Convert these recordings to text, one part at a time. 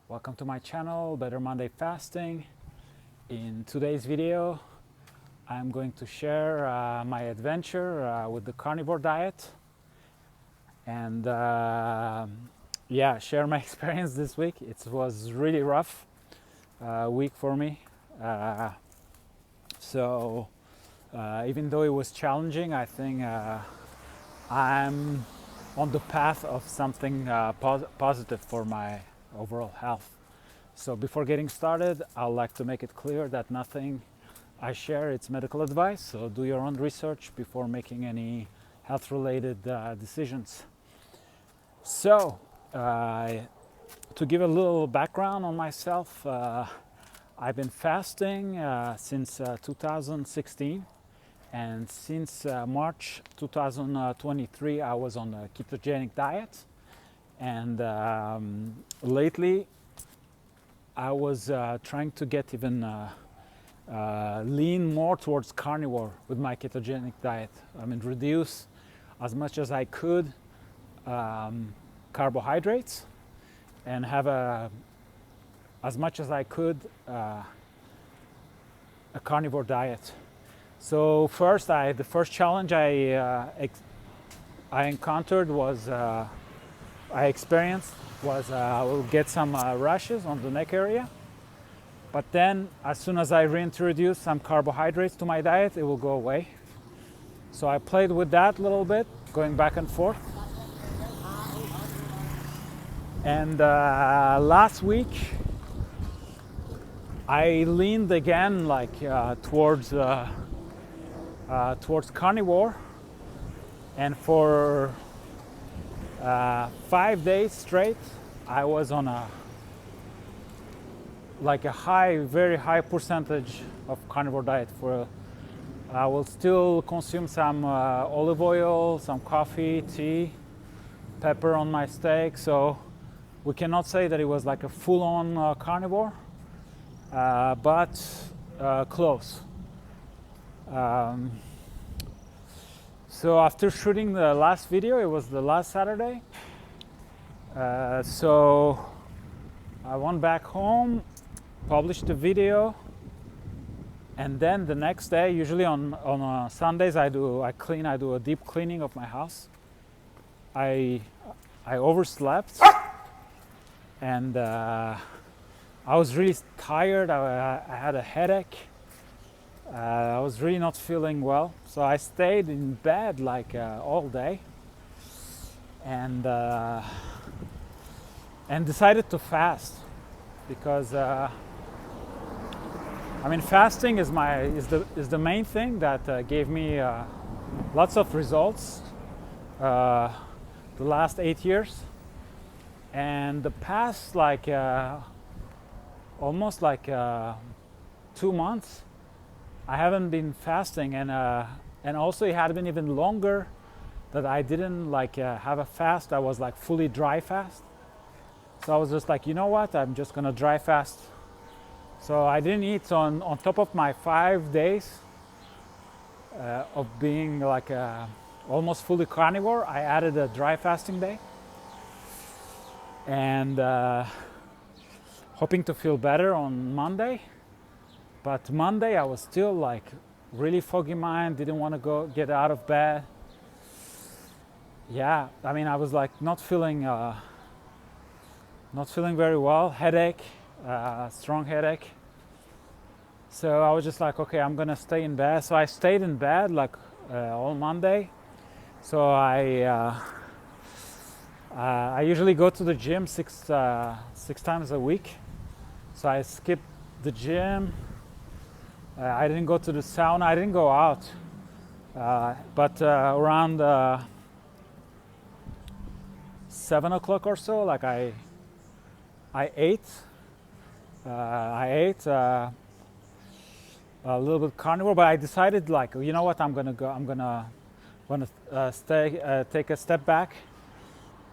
Welcome to my channel, Better Monday Fasting. In today's video, I'm going to share my adventure with the carnivore diet and share my experience this week. It was really rough week for me. Even though it was challenging, I think I'm on the path of something positive for my overall health. So before getting started, I'd like to make it clear that nothing I share it's medical advice, so do your own research before making any health related decisions. So to give a little background on myself, I've been fasting since 2016, and since March 2023 I was on a ketogenic diet. And lately I was trying to get even lean more towards carnivore with my ketogenic diet. I mean, reduce as much as I could carbohydrates and have as much as I could a carnivore diet. So first, the first challenge I encountered was I will get some rashes on the neck area, but then as soon as I reintroduce some carbohydrates to my diet, it will go away. So I played with that a little bit, going back and forth. And last week I leaned again towards carnivore, and for 5 days straight I was on a very high percentage of carnivore diet. I will still consume some olive oil, some coffee, tea, pepper on my steak, so we cannot say that it was like a full-on carnivore, but close. So after shooting the last video, it was the last Saturday, so I went back home, published the video, and then the next day, usually on Sundays, I do a deep cleaning of my house. I overslept, and I was really tired. I had a headache. I was really not feeling well, so I stayed in bed all day, and decided to fast, because fasting is the main thing that gave me lots of results the last 8 years, and the past almost 2 months I haven't been fasting, and also it had been even longer that I didn't have a fast. I was fully dry fast. So I was just you know what, I'm just gonna dry fast. So I didn't eat on top of my 5 days of being almost fully carnivore. I added a dry fasting day, and hoping to feel better on Monday. But Monday I was still really foggy mind, didn't want to get out of bed. Yeah, I was not feeling very well, headache, strong headache. So I was just okay, I'm gonna stay in bed. So I stayed in bed all Monday. So I usually go to the gym six times a week. So I skipped the gym. I didn't go to the sauna. I didn't go out. But around 7 o'clock or so, I ate. I ate a little bit carnivore, but I decided you know what, I'm gonna take a step back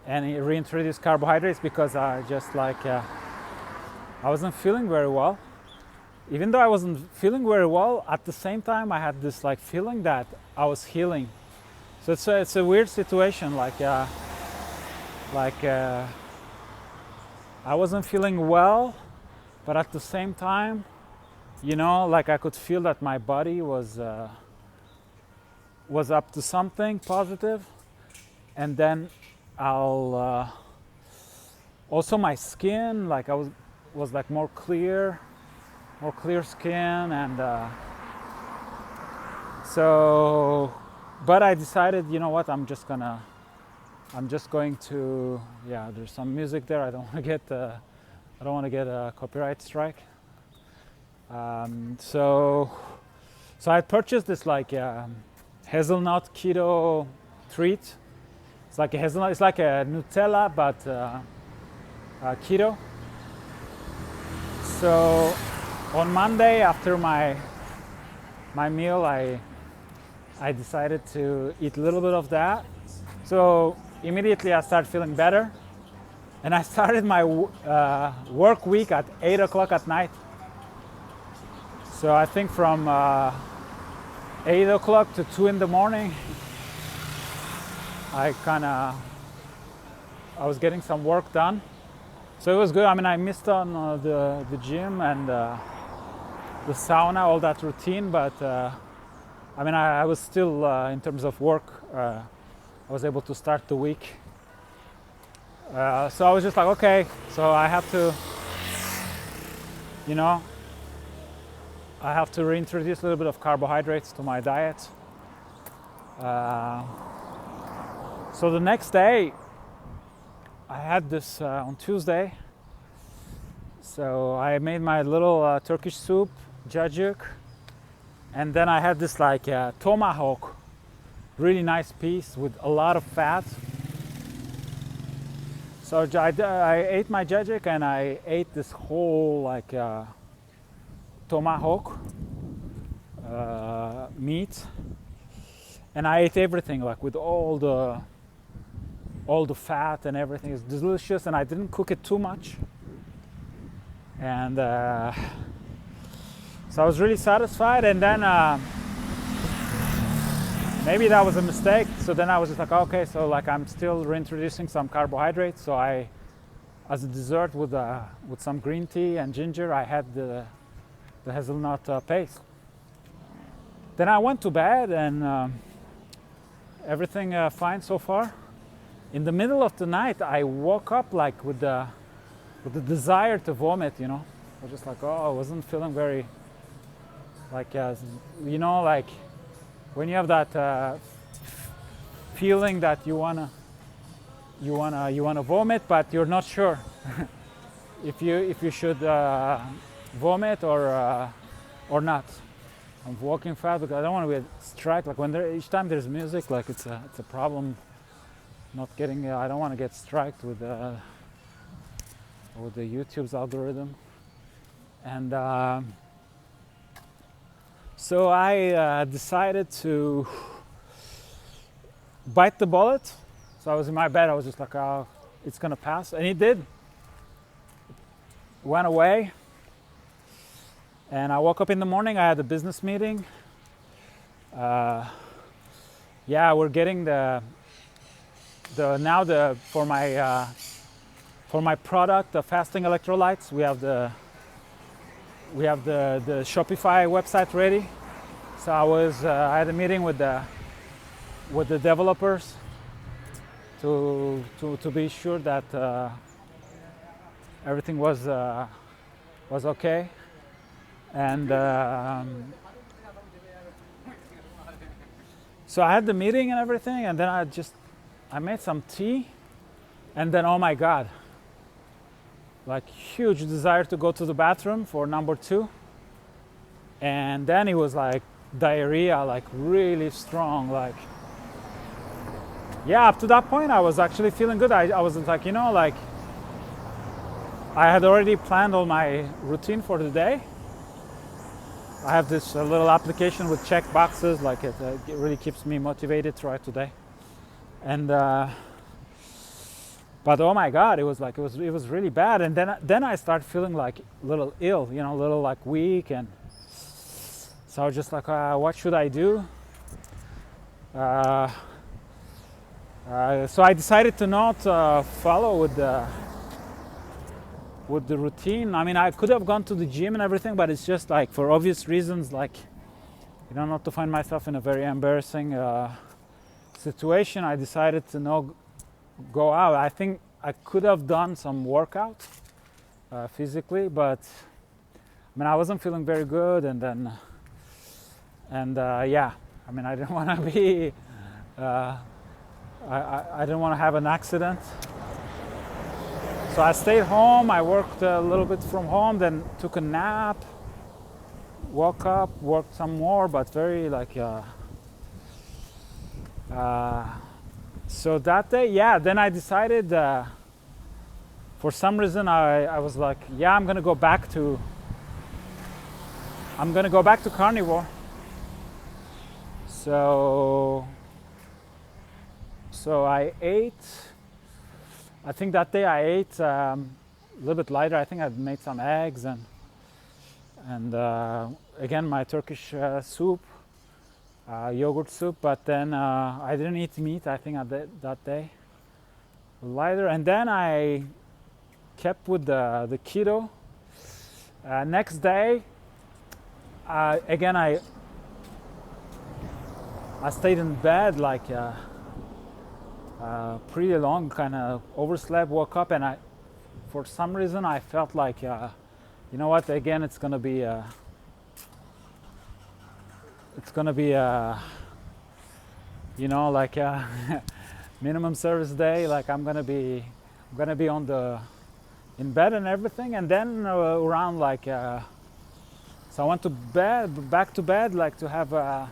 and reintroduce carbohydrates, because I just I wasn't feeling very well. Even though I wasn't feeling very well, at the same time I had this feeling that I was healing. So it's a weird situation. I wasn't feeling well, but at the same time, you know, like I could feel that my body was up to something positive. And then I'll also my skin, like I was like more clear skin, and so. But I decided, you know what? I'm just going to. Yeah, there's some music there. I don't want to get a copyright strike. So I purchased this like hazelnut keto treat. It's like a hazelnut. It's like a Nutella, but keto. So on Monday after my meal, I decided to eat a little bit of that. So immediately I started feeling better, and I started my work week at 8 o'clock at night. So I think from 8 o'clock to 2 in the morning, I was getting some work done. So it was good. I mean, I missed on the gym and the sauna, all that routine, but I mean, I was still, in terms of work, I was able to start the week. So I was just like, okay, so I have to, you know, I have to reintroduce a little bit of carbohydrates to my diet. So the next day, I had this on Tuesday. So I made my little Turkish soup, cacık, and then I had this like tomahawk, really nice piece with a lot of fat. So I ate my cacık and I ate this whole like tomahawk meat, and I ate everything like with all the fat and everything. It's delicious, and I didn't cook it too much, and so I was really satisfied. And then maybe that was a mistake, so then I was just like, okay, so like I'm still reintroducing some carbohydrates. So I, as a dessert with some green tea and ginger, I had the hazelnut paste. Then I went to bed, and everything fine so far. In the middle of the night, I woke up like with the desire to vomit. You know, I was just like, oh, I wasn't feeling very, like, you know, like when you have that feeling that you wanna vomit, but you're not sure if you should vomit or not. I'm walking fast because I don't want to be struck. Like each time there's music, like it's a problem. Not getting. I don't want to get striked with the YouTube's algorithm, and so I decided to bite the bullet. So I was in my bed. I was just like, oh, it's gonna pass, and it did. It went away, and I woke up in the morning. I had a business meeting. Yeah, we're getting for my product, the fasting electrolytes. We have the Shopify website ready. So I had a meeting with the developers to be sure that everything was okay, and so I had the meeting and everything, and then I made some tea, and then, oh my God, like huge desire to go to the bathroom for number 2. And then it was like diarrhea, like really strong, like, yeah, up to that point I was actually feeling good. I was like, you know, like I had already planned all my routine for the day. I have this little application with check boxes, like it really keeps me motivated throughout the day. And but oh my God, it was really bad. And then I started feeling like a little ill, you know, a little like weak, and so I was just like, what should I do? So I decided to not follow with with the routine. I mean, I could have gone to the gym and everything, but it's just like for obvious reasons, like, you know, not to find myself in a very embarrassing situation, I decided to not go out. I think I could have done some workout physically, but I mean, I wasn't feeling very good, and yeah, I mean, I didn't want to be, I didn't want to have an accident. So I stayed home, I worked a little bit from home, then took a nap, woke up, worked some more, but very like, so that day, yeah, then I decided, for some reason, I was like, yeah, I'm gonna go back to carnivore. So I ate, I think that day I ate a little bit lighter. I think I made some eggs and again my Turkish soup, yogurt soup, but then I didn't eat meat, I think that day, lighter. And then I kept with the keto. Next day, again I stayed in bed like pretty long, kind of overslept, woke up, and for some reason I felt like, you know what, again it's gonna be you know, like a minimum service day, like I'm gonna be in bed and everything. And then around like so I went to bed, back to bed, like to have a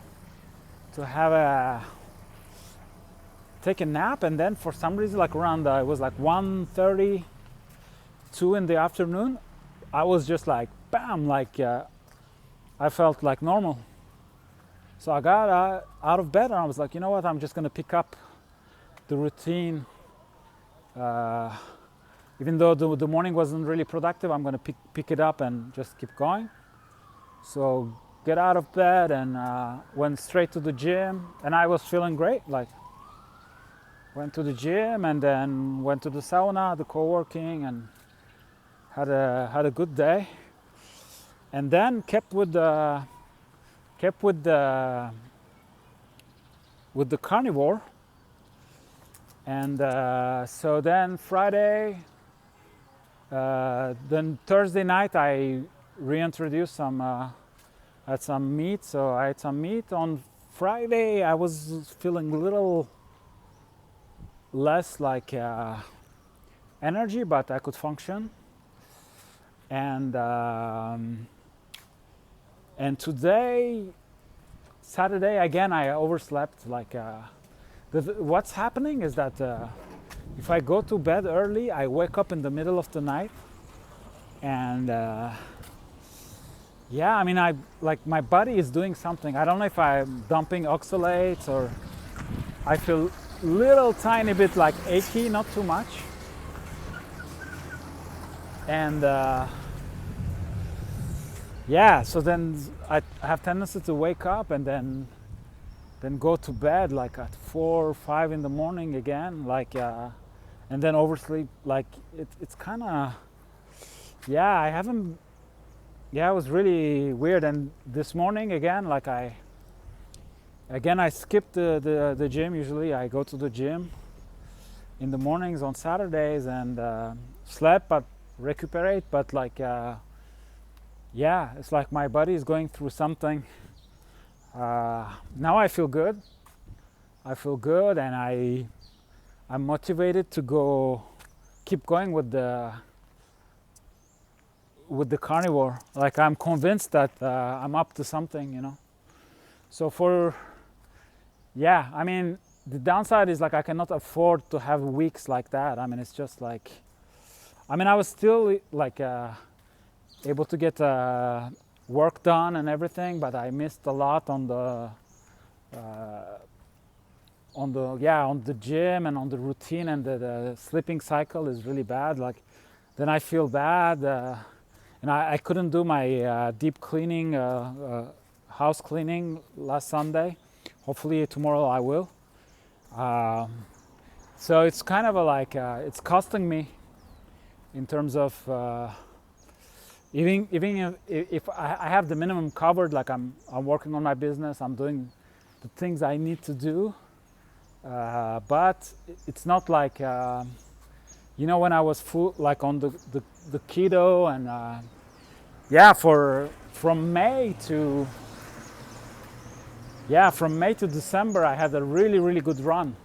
take a nap. And then for some reason, like around it was like 1:30, 2 in the afternoon, I was just like bam, like I felt like normal. So I got out of bed and I was like, you know what, I'm just gonna pick up the routine. Even though the morning wasn't really productive, I'm gonna pick it up and just keep going. So get out of bed and went straight to the gym, and I was feeling great. Like went to the gym and then went to the sauna, the co-working, and had a good day. And then kept with the carnivore. And so then Friday, then Thursday night I reintroduced had some meat, so I had some meat. On Friday I was feeling a little less like energy, but I could function. And today, Saturday, again I overslept. Like what's happening is that if I go to bed early, I wake up in the middle of the night, and yeah, I mean, like my body is doing something. I don't know if I'm dumping oxalates or I feel little tiny bit like achy, not too much. And yeah, so then I have tendency to wake up and then go to bed like at 4 or 5 in the morning again, like and then oversleep. Like it's kind of, yeah, it was really weird. And this morning again, like I skipped the gym. Usually I go to the gym in the mornings on Saturdays and slept but recuperate, but like yeah, it's like my body is going through something. Now I feel good, and I'm motivated to keep going with the carnivore. Like I'm convinced that I'm up to something, you know. So yeah, I mean, the downside is like I cannot afford to have weeks like that. I mean, it's just like, I mean, I was still like able to get work done and everything, but I missed a lot on the gym and on the routine, and the sleeping cycle is really bad. Like then I feel bad, and I couldn't do my deep cleaning, house cleaning last Sunday. Hopefully tomorrow I will. So it's kind of like it's costing me in terms of even if I have the minimum covered, like I'm working on my business, I'm doing the things I need to do, but it's not like when I was full, like on the keto, and from May to December I had a really good run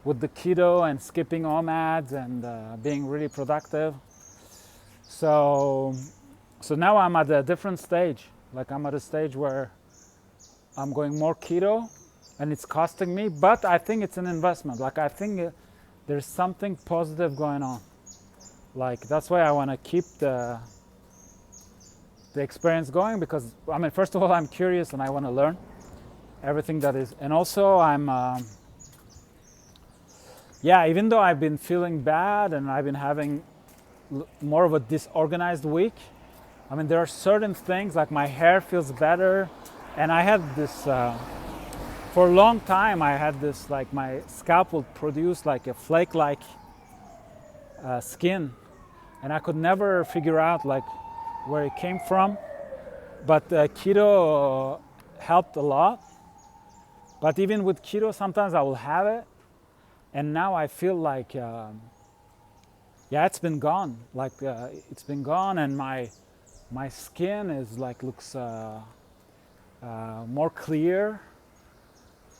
with the keto and skipping OMADs and being really productive. So now I'm at a different stage. Like I'm at a stage where I'm going more keto, and it's costing me, but I think it's an investment. Like I think there's something positive going on. Like that's why I want to keep the experience going, because I mean, first of all, I'm curious and I want to learn everything that is, and also I'm even though I've been feeling bad and I've been having more of a disorganized week, I mean, there are certain things, like my hair feels better, and I had this for a long time. I had this, like my scalp would produce like a flake-like skin, and I could never figure out like where it came from. But keto helped a lot. But even with keto, sometimes I will have it, and now I feel like it's been gone. Like it's been gone, and my skin is like looks more clear.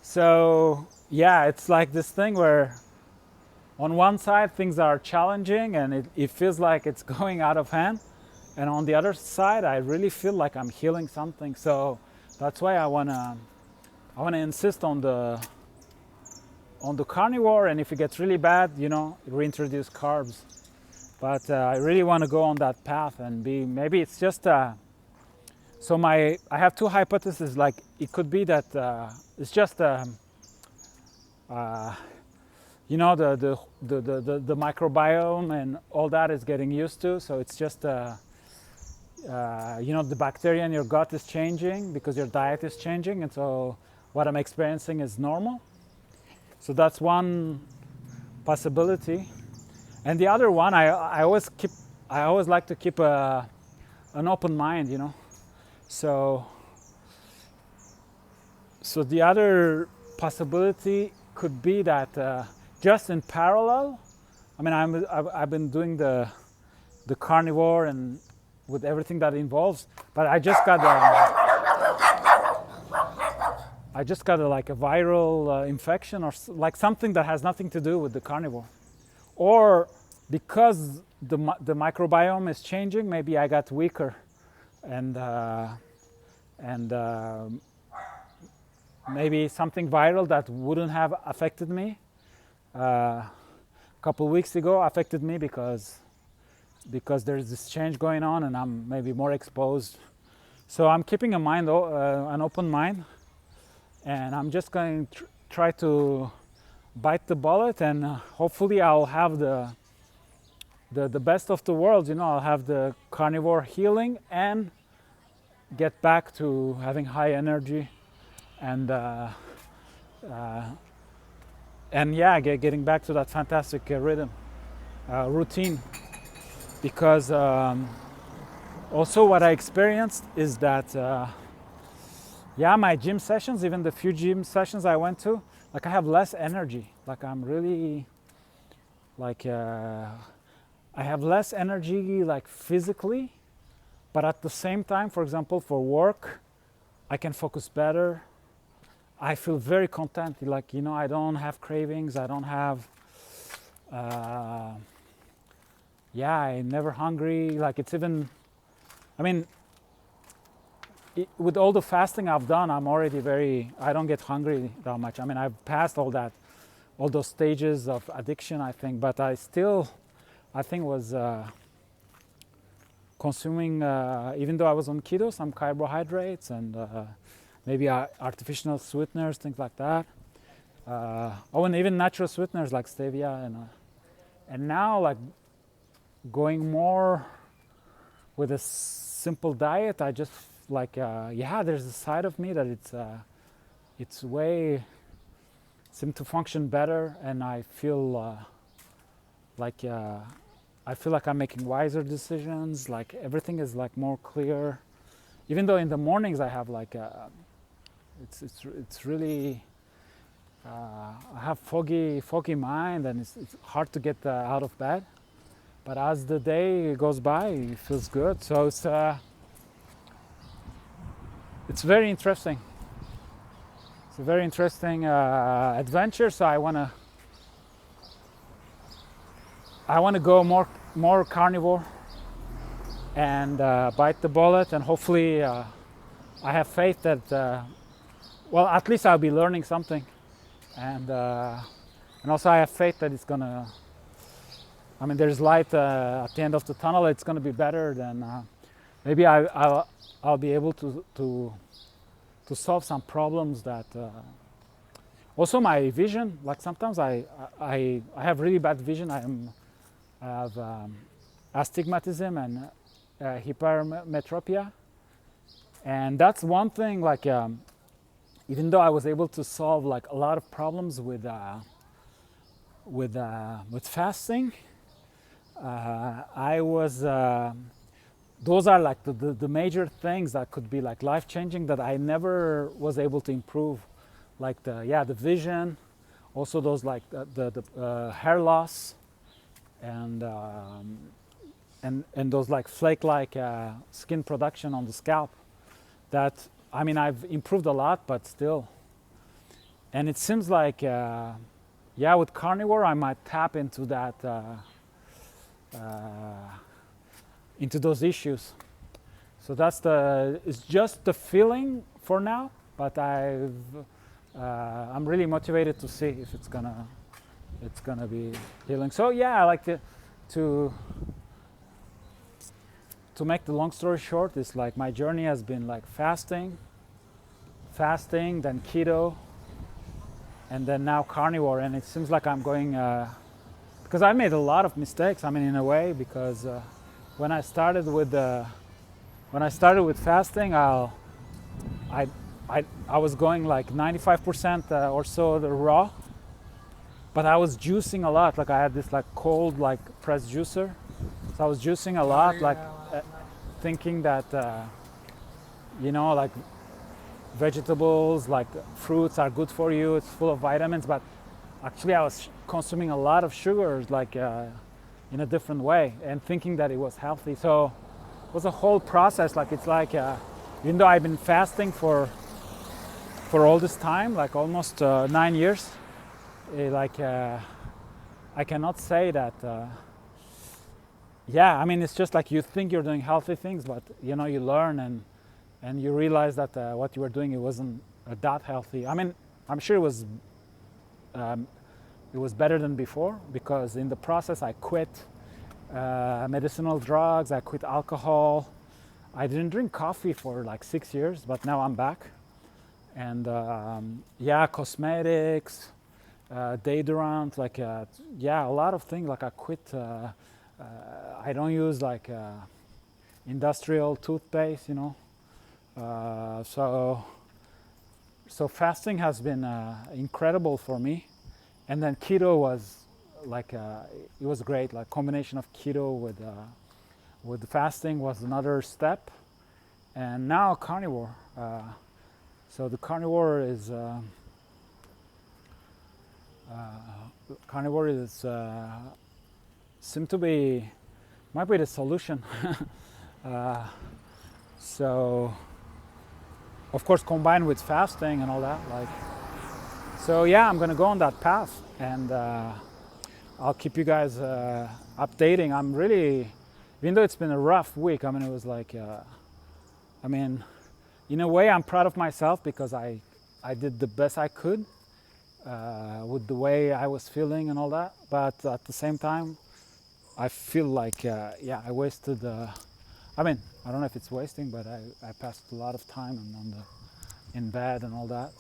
So it's like this thing where on one side things are challenging and it feels like it's going out of hand, and on the other side I really feel like I'm healing something. So that's why I wanna insist on the carnivore, and if it gets really bad, reintroduce carbs. But I really want to go on that path and maybe it's just I have two hypotheses. Like it could be that it's just the microbiome and all that is getting used to. So it's just the bacteria in your gut is changing because your diet is changing, and so what I'm experiencing is normal. So that's one possibility. And the other one, I always like to keep an open mind, So the other possibility could be that just in parallel, I mean, I've been doing the carnivore and with everything that involves, but I just got like a viral infection or like something that has nothing to do with the carnivore. Or because the microbiome is changing, maybe I got weaker, and maybe something viral that wouldn't have affected me a couple weeks ago affected me because there's this change going on, and I'm maybe more exposed. So I'm keeping an open mind, and I'm just going to try to bite the bullet, and hopefully I'll have the best of the worlds. I'll have the carnivore healing and get back to having high energy and getting back to that fantastic rhythm routine. Because also what I experienced is that my gym sessions, even the few gym sessions I went to, like I have less energy. Like I'm really like I have less energy, like physically, but at the same time, for example, for work, I can focus better. I feel very content. Like, I don't have cravings. I don't have I'm never hungry. Like it's even, I mean, with all the fasting I've done, I'm already I don't get hungry that much. I mean, I've passed all those stages of addiction, I think, but I think was consuming, even though I was on keto, some carbohydrates and maybe artificial sweeteners, things like that. And even natural sweeteners like stevia, and now like going more with a simple diet, I just like there's a side of me that it's way seem to function better, and I feel like I feel like I'm making wiser decisions. Like everything is like more clear. Even though in the mornings I have like it's really I have foggy mind, and it's hard to get out of bed. But as the day goes by, it feels good. So it's very interesting. It's a very interesting adventure. So I wanna go more carnivore and bite the bullet, and hopefully I have faith that well, at least I'll be learning something, and also I have faith that it's gonna. I mean, there's light at the end of the tunnel. It's gonna be better than maybe I'll be able to solve some problems that. Also, my vision. Like sometimes I have really bad vision. I have astigmatism and hypermetropia, and that's one thing. Like even though I was able to solve like a lot of problems with fasting, I was. Those are like the major things that could be like life changing that I never was able to improve, like the vision, also those like the hair loss, and those like flake like skin production on the scalp. That I mean I've improved a lot, but still. And it seems like with carnivore I might tap into that. Into those issues. So it's just the feeling for now, but I'm really motivated to see if it's gonna be healing. So yeah, I like to make the long story short, it's like my journey has been like fasting, then keto, and then now carnivore. And it seems like I'm going because I made a lot of mistakes. I mean, in a way, because when I started with fasting, I was going like 95% or so the raw, but I was juicing a lot. Like I had this like cold like press juicer, so I was juicing a lot, like thinking that like vegetables, like fruits are good for you. It's full of vitamins, but actually I was consuming a lot of sugars, like. In a different way, and thinking that it was healthy. So it was a whole process. Like it's like even though I've been fasting for all this time, like almost 9 years, I cannot say that I mean, it's just like you think you're doing healthy things, but you learn and you realize that what you were doing, it wasn't that healthy. I mean, I'm sure it was better than before, because in the process I quit medicinal drugs, I quit alcohol. I didn't drink coffee for like 6 years, but now I'm back. And cosmetics, deodorant, like a lot of things. Like I quit. I don't use like industrial toothpaste, So fasting has been incredible for me. And then keto was like it was great. Like combination of keto with fasting was another step, and now carnivore. So the carnivore is seem to be might be the solution. So of course combined with fasting and all that, like. So yeah, I'm gonna go on that path, and I'll keep you guys updating. I'm really, even though it's been a rough week, I mean, it was like, I mean, in a way I'm proud of myself, because I did the best I could with the way I was feeling and all that. But at the same time, I feel like, I wasted, I mean, I don't know if it's wasting, but I passed a lot of time in bed and all that.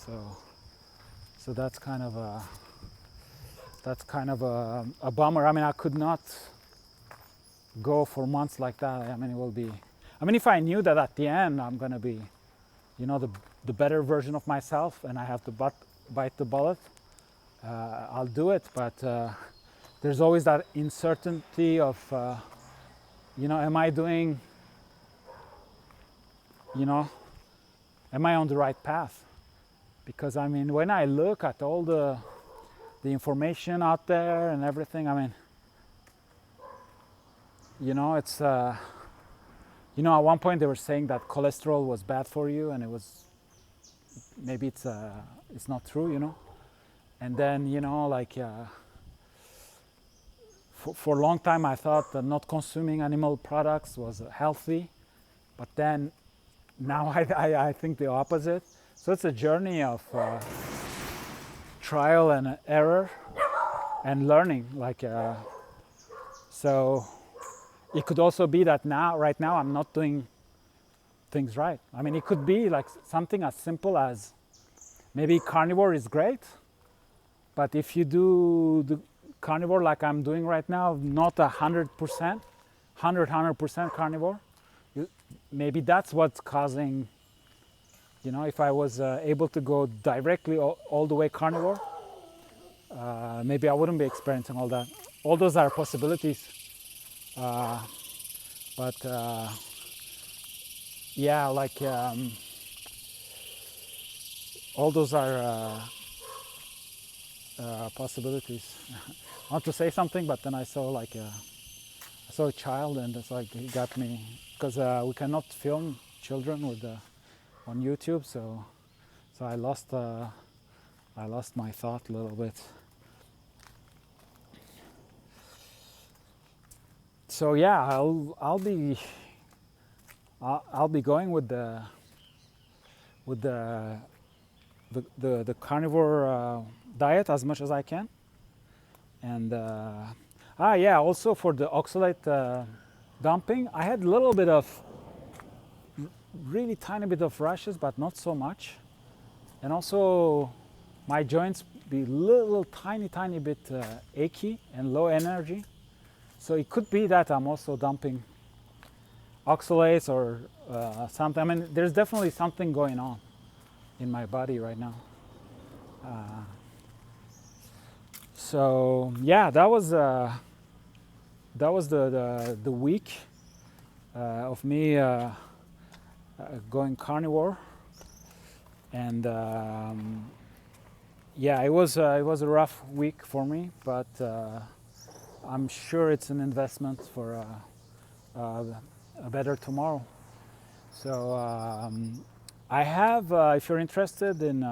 So that's kind of a bummer. I mean, I could not go for months like that. I mean, it will be. I mean, if I knew that at the end I'm gonna be, the better version of myself, and I have to bite the bullet, I'll do it. But there's always that uncertainty of, am I doing, am I on the right path? Because I mean, when I look at all the information out there and everything, I mean, it's, at one point they were saying that cholesterol was bad for you, and it was, maybe it's not true, and then, for a long time I thought that not consuming animal products was healthy, but then now I think the opposite. So it's a journey of trial and error and learning. So it could also be that right now I'm not doing things right. I mean, it could be like something as simple as maybe carnivore is great, but if you do the carnivore like I'm doing right now, not 100%, 100% carnivore, maybe that's what's causing, if I was able to go directly all the way carnivore, maybe I wouldn't be experiencing all that. All those are possibilities. But yeah, all those are possibilities. I want to say something, but then I saw a child, and it's like he got me, because we cannot film children with on YouTube, so I lost my thought a little bit. So yeah, I'll be going with the carnivore diet as much as I can, and yeah, also for the oxalate dumping, I had a little bit of, really tiny bit of rashes, but not so much, and also my joints be little tiny bit achy and low energy. So it could be that I'm also dumping oxalates or something. I mean, there's definitely something going on in my body right now. So yeah, that was the week of me going carnivore, and yeah, it was a rough week for me, but I'm sure it's an investment for a better tomorrow. So I have, if you're interested in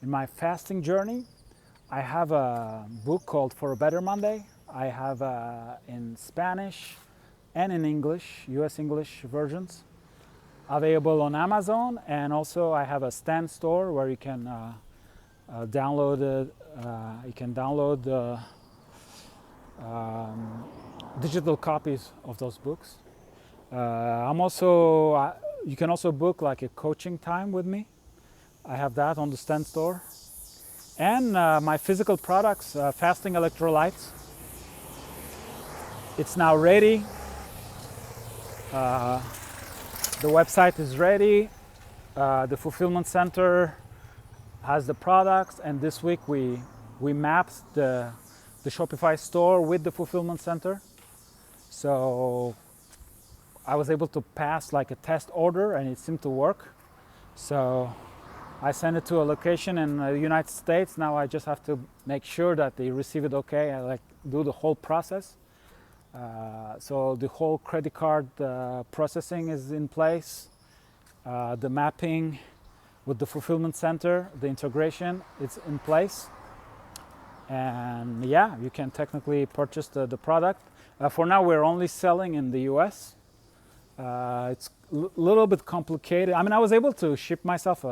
my fasting journey, I have a book called For a Better Monday. I have in Spanish and in English, US English versions, available on Amazon, and also I have a Stand store where you can download it. You can download digital copies of those books. I'm also, you can also book like a coaching time with me. I have that on the Stand store. And my physical products, fasting electrolytes. It's now ready. The website is ready. The fulfillment center has the products, and this week we mapped the Shopify store with the fulfillment center. So I was able to pass like a test order, and it seemed to work. So I sent it to a location in the United States. Now I just have to make sure that they receive it okay. I do the whole process. So the whole credit card processing is in place. The mapping with the fulfillment center, the integration, it's in place. And yeah, you can technically purchase the product. For now, we're only selling in the US. It's a little bit complicated. I mean, I was able to ship myself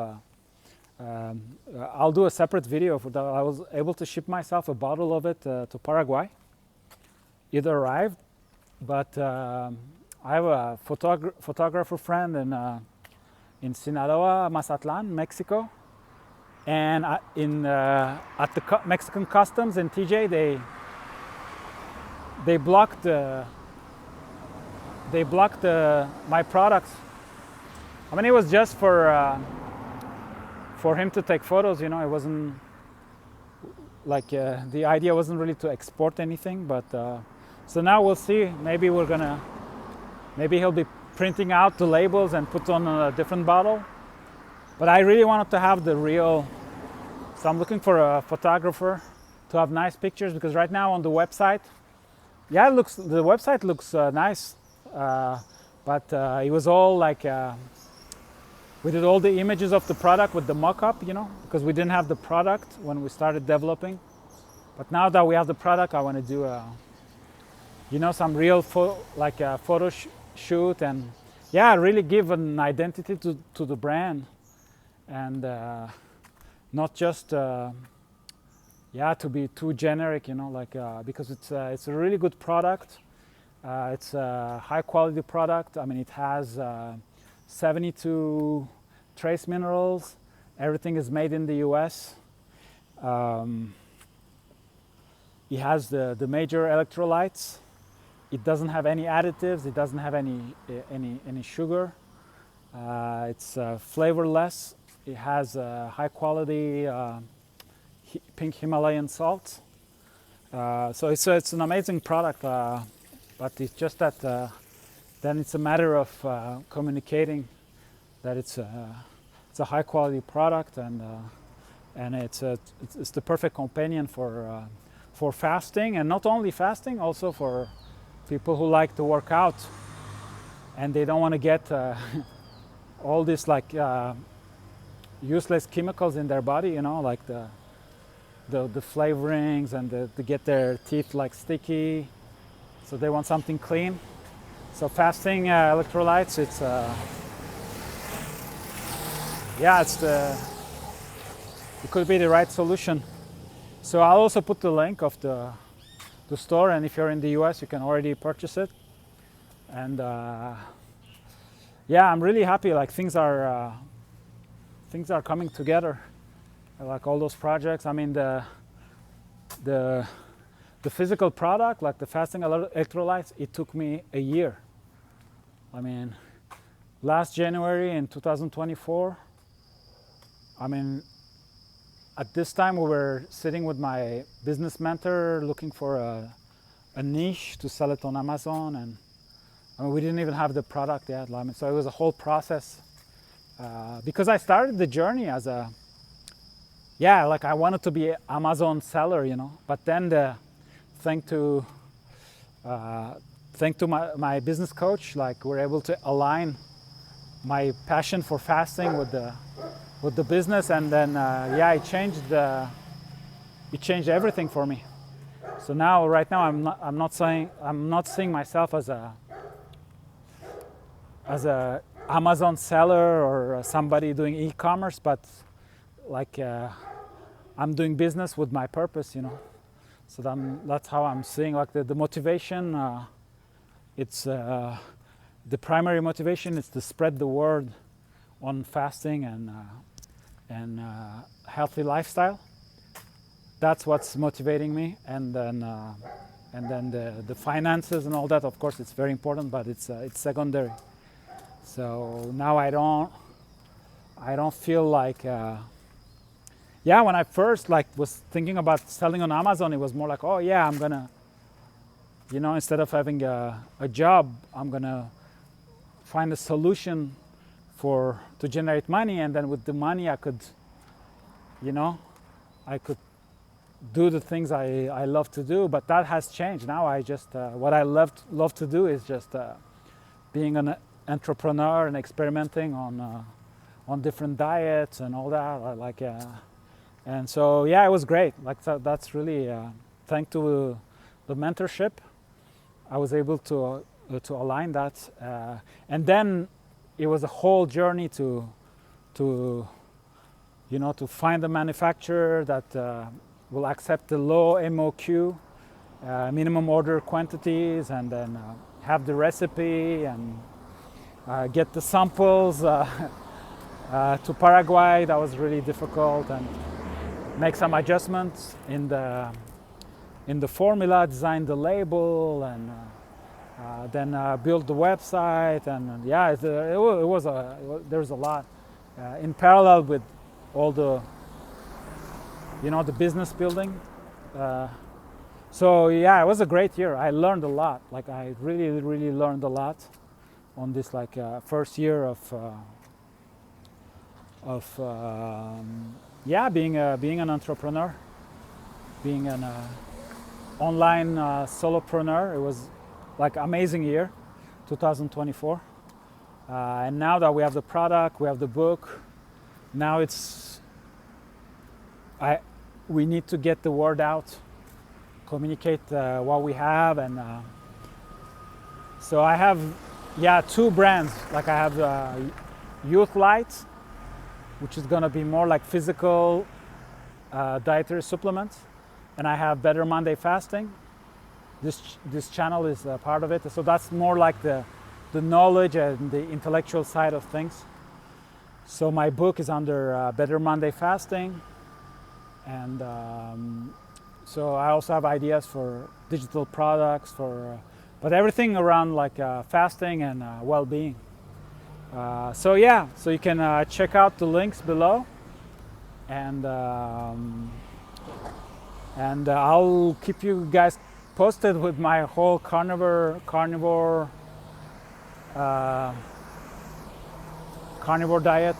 I'll do a separate video for that. I was able to ship myself a bottle of it to Paraguay. It arrived, but I have a photographer friend in Sinaloa, Mazatlan, Mexico, and at the Mexican customs in TJ, they blocked my products. I mean, it was just for him to take photos, it like the idea wasn't really to export anything, but so now we'll see. Maybe he'll be printing out the labels and put on a different bottle. But I really wanted to have the real, so I'm looking for a photographer to have nice pictures, because right now on the website, yeah, the website looks nice, but it was all like, we did all the images of the product with the mock-up, because we didn't have the product when we started developing. But now that we have the product, I want to do some real photo shoot, and yeah, really give an identity to the brand, and not just to be too generic, because it's a really good product. It's a high quality product. I mean, it has 72 trace minerals. Everything is made in the US. It has the major electrolytes. It doesn't have any additives. It doesn't have any sugar. It's flavorless. It has high quality pink Himalayan salt. So it's an amazing product, but it's just that then it's a matter of communicating that it's a high quality product, and it's the perfect companion for fasting, and not only fasting, also for people who like to work out and they don't want to get all this useless chemicals in their body, like the flavorings, and to get their teeth sticky, so they want something clean. So fasting electrolytes, it could be the right solution. So I'll also put the link of the store, and if you're in the US, you can already purchase it. And I'm really happy. Things are coming together. All those projects. I mean, the physical product, like the fasting electrolytes, it took me a year. I mean, last January in 2024. I mean, at this time we were sitting with my business mentor looking for a niche to sell it on Amazon, and I mean, we didn't even have the product yet. I mean, so it was a whole process, because I started the journey as I wanted to be an Amazon seller, but then thanks to my business coach, we're able to align my passion for fasting with the business, and then it changed everything for me. So right now I'm not seeing myself as a Amazon seller or somebody doing e-commerce, but I'm doing business with my purpose, So that's how I'm seeing the motivation. It's the primary motivation is to spread the word on fasting and healthy lifestyle. That's what's motivating me, and then the finances and all that. Of course, it's very important, but it's secondary. So now I don't feel like. When I first was thinking about selling on Amazon, it was more like, oh yeah, I'm gonna, instead of having a job, I'm gonna find a solution to generate money, and then with the money I could do the things I love to do. But that has changed. Now I just what I love to do is just being an entrepreneur and experimenting on different diets and all that. And so it was great. That's really thanks to the mentorship, I was able to align that, and then it was a whole journey to find a manufacturer that will accept the low MOQ, minimum order quantities, and then have the recipe and get the samples to Paraguay. That was really difficult, and make some adjustments in the formula, design the label, and then build the website, and there's a lot in parallel with all the the business building. So yeah, it was a great year. I learned a lot. Like I really learned a lot on this like first year of yeah, being an entrepreneur, being an online solopreneur. It was like amazing year, 2024. And now that we have the product, we have the book, now we need to get the word out, communicate what we have, and so I have, yeah, two brands. Like I have Youth Light, which is gonna be more like physical dietary supplements, and I have Better Monday Fasting. This channel is a part of it, so that's more like the knowledge and the intellectual side of things. So my book is under Better Monday Fasting, and so I also have ideas for digital products but everything around like fasting and well-being. So yeah, so you can check out the links below, and I'll keep you guys posted with my whole carnivore diet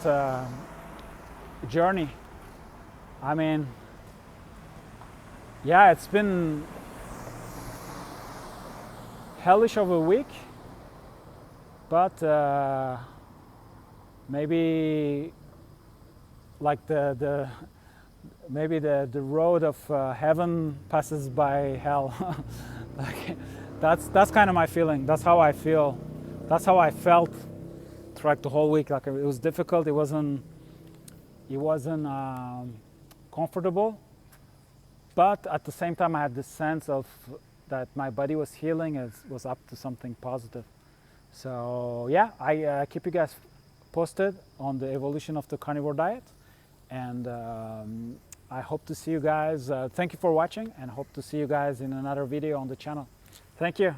journey. I mean, yeah, it's been hellish of a week, but maybe like maybe the road of heaven passes by hell. Like that's kind of my feeling. That's how I feel. That's how I felt throughout the whole week. Like it was difficult. It wasn't comfortable, but at the same time I had this sense of that my body was healing. It was up to something positive. So yeah, I keep you guys posted on the evolution of the carnivore diet, and I hope to see you guys. Thank you for watching, and hope to see you guys in another video on the channel. Thank you.